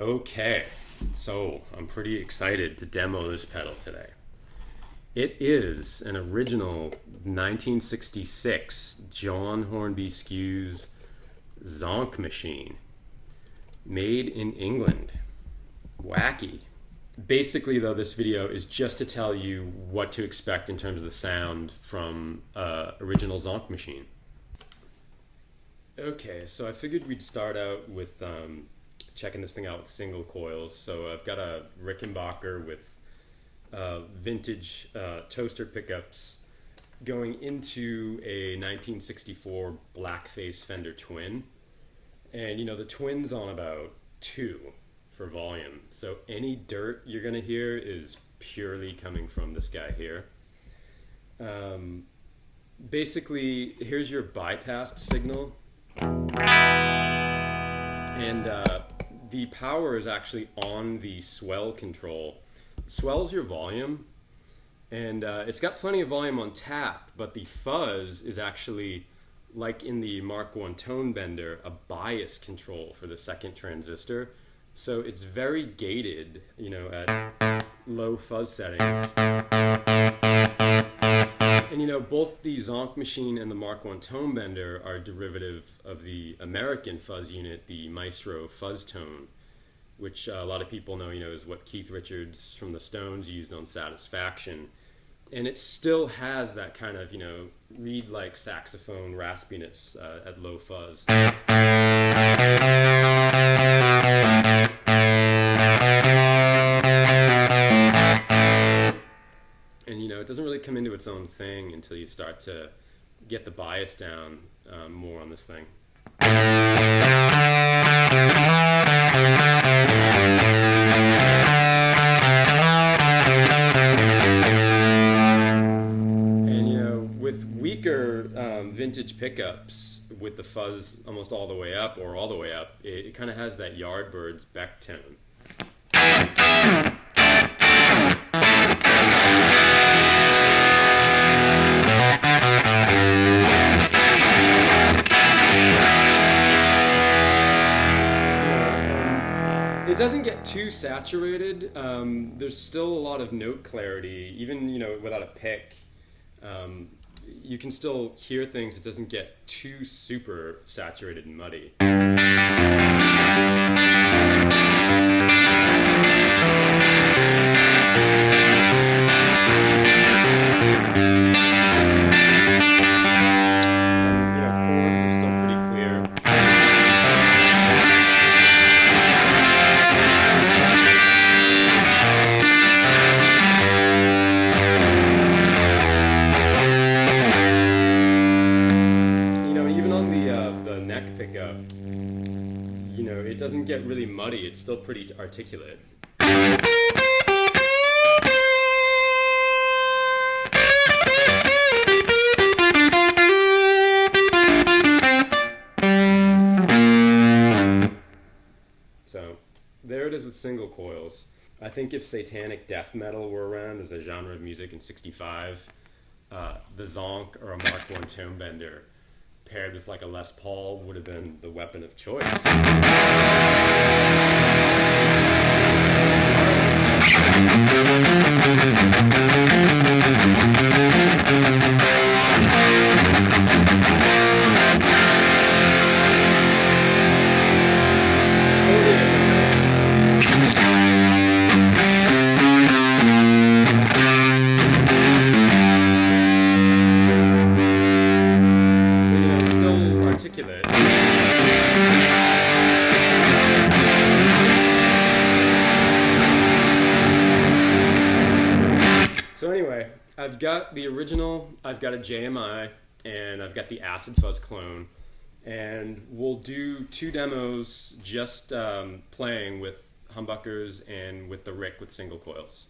Okay, so I'm pretty excited to demo this pedal today. It is an original 1966 John Hornby Skew's Zonk machine, made in England. Wacky. Basically, though, this video is just to tell you what to expect in terms of the sound from original Zonk machine. Okay, so I figured we'd start out with checking this thing out with single coils. So I've got a Rickenbacker with vintage toaster pickups going into a 1964 blackface Fender Twin. And you know, the Twin's on about 2 for volume. So any dirt you're gonna hear is purely coming from this guy here. Basically, here's your bypassed signal. And the power is actually on the swell control. Swell's your volume, and it's got plenty of volume on tap, but the fuzz is actually, like in the Mark I tone bender, a bias control for the second transistor. So it's very gated, you know, at low fuzz settings. And you know, both the Zonk machine and the Mark I tone bender are derivative of the American fuzz unit, the Maestro fuzz tone, which a lot of people know, you know, is what Keith Richards from the Stones used on Satisfaction. And it still has that kind of, you know, reed-like saxophone raspiness at low fuzz. And you know, it doesn't really come into its own thing until you start to get the bias down more on this thing. And you know, with weaker vintage pickups, with the fuzz almost all the way up or all the way up, it kind of has that Yardbirds Beck tone. It doesn't get too saturated. There's still a lot of note clarity, even, you know, without a pick. You can still hear things. It doesn't get too super saturated and muddy. Pickup, you know, it doesn't get really muddy. It's still pretty articulate. So there it is with single coils. I think if satanic death metal were around as a genre of music in '65, the Zonk or a Mark I tone bender paired with like a Les Paul would have been the weapon of choice. So anyway, I've got the original, I've got a JMI, and I've got the Acid Fuzz clone, and we'll do 2 demos just playing with humbuckers and with the Rick with single coils.